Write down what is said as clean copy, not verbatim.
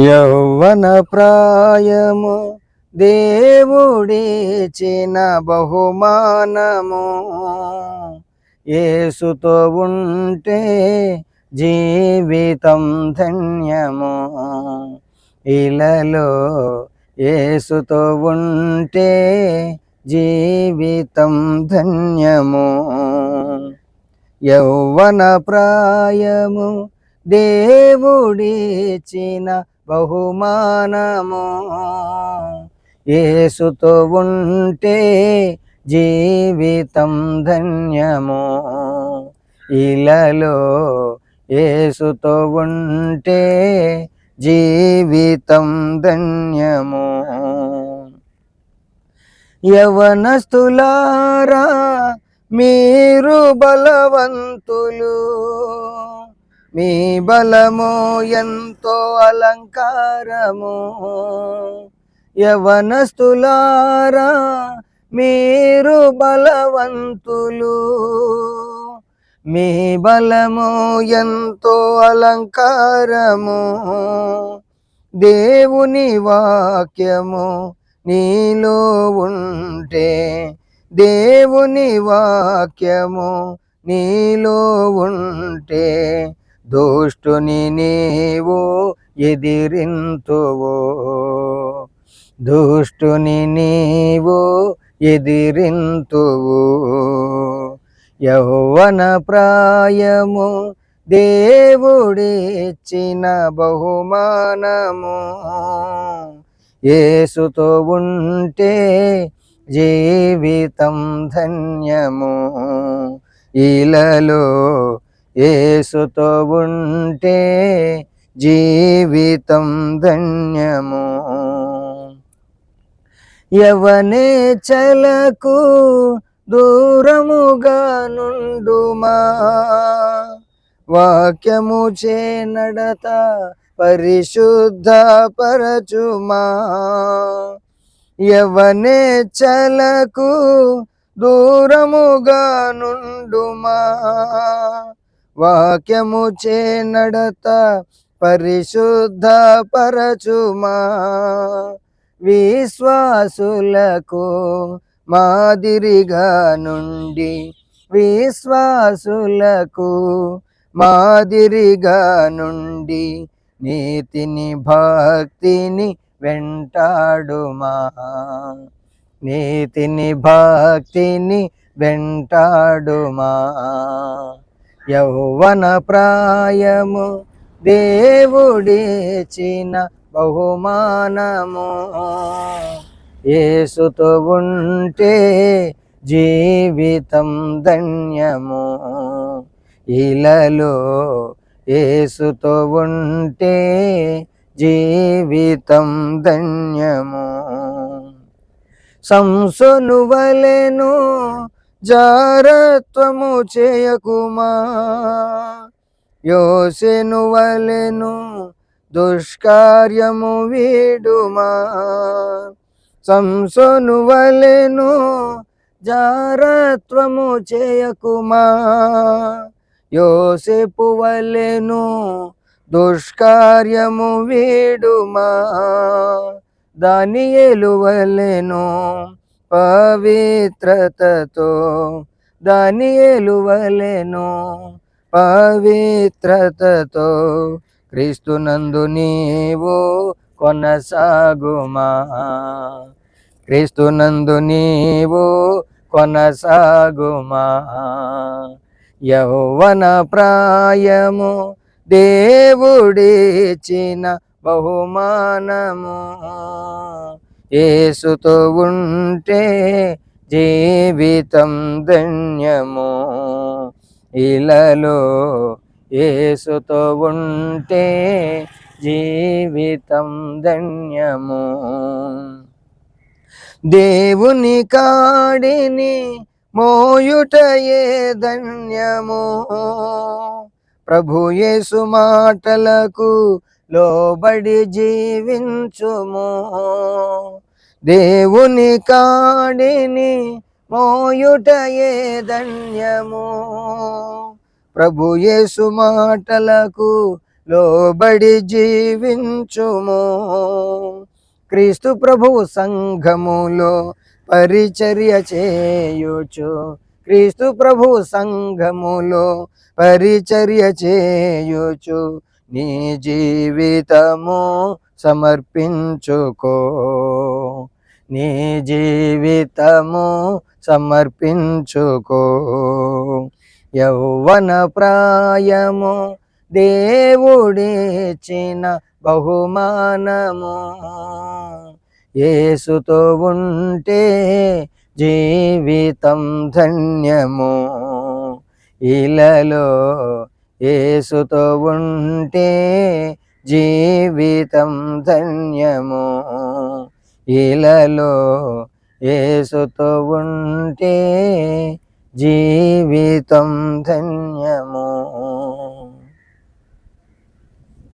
యౌవన ప్రాయము దేవుడిచిన బహుమానము, యేసుతో ఉంటే జీవితం ధన్యము. ఇలలో యేసుతో ఉంటే జీవితం ధన్యము. యౌవన ప్రాయము దేవుడిచిన బహుమానము, యేసుతో ఉంటే జీవితం ధన్యము. ఇలలో యేసుతో ఉంటే జీవితం ధన్యము. యవనస్తులారా మీరు బలవంతులు, మీ బలము ఎంతో అలంకారము. యవనస్తులారా మీరు బలవంతులు, మీ బలము ఎంతో అలంకారము. దేవుని వాక్యము నీలో ఉంటే, దేవుని వాక్యము నీలో ఉంటే, దుష్టుని నీవు ఎదిరింతువు, దుష్టుని నీవు ఎదిరింతువు. యౌవన ప్రాయము దేవుడిచ్చిన బహుమానము, యేసుతో ఉంటే జీవితం ధన్యము. ఇలలో యేసుతో ఉంటే జీవితం ధన్యము. యవనేచ్ఛలకు దూరముగా నుండుమా, వాక్యము చే నడత పరిశుద్ధ పరచుమా. యవనేచ్ఛలకు దూరముగా నుండుమా, వాక్యము చే నడత పరిశుద్ధ పరచుమా. విశ్వాసులకు మాదిరిగా నుండి, విశ్వాసులకు మాదిరిగా నుండి, నీతిని భక్తిని వెంటాడుమా, నీతిని భక్తిని వెంటాడుమా. యౌవన ప్రాయము దేవుడిచిన బహుమానము, యేసుతో ఉంటే జీవితం ధన్యము. ఇలలో యేసుతో ఉంటే జీవితం ధన్యము. సంసోను వలెను జారత్వము చేయకుమా, యోసేను వలెను దుష్కార్యము వీడుమా. సంసోను వలెను జారత్వము చేయకుమా, యోసేపు వలెను దుష్కార్యము వీడుమా. దానియేలు వలెను పవిత్రతతో, దానియేలు వలెను పవిత్రతతో, క్రీస్తునందు నీవు కొనసాగుమా, క్రీస్తునందు నీవు కొనసాగుమా. యౌవన ప్రాయము దేవుడిచిన బహుమానము, యేసుతో ఉంటే జీవితం ధన్యము. ఇలలో యేసుతో ఉంటే జీవితం ధన్యము. దేవుని కాడిని మోయుటయే ధన్యము, ప్రభు యేసు మాటలకు లోబడి జీవించుము. దేవుని కాడిని మోయుటయే ధన్యము, ప్రభు యేసు మాటలకు లోబడి జీవించుము. క్రీస్తు ప్రభువు సంఘములో పరిచర్య చేయుచు, క్రీస్తు ప్రభువు సంఘములో పరిచర్య చేయుచు నీ జీవితము సమర్పించుకో, నీ జీవితము సమర్పించుకో. యౌవన ప్రాయము దేవుడిచ్చిన బహుమానము, యేసుతో ఉంటే జీవితం ధన్యము. ఇలలో యేసుతో ఉంటే జీవితం ధన్యము. ఇలలో యేసుతో ఉంటే జీవితం ధన్యము.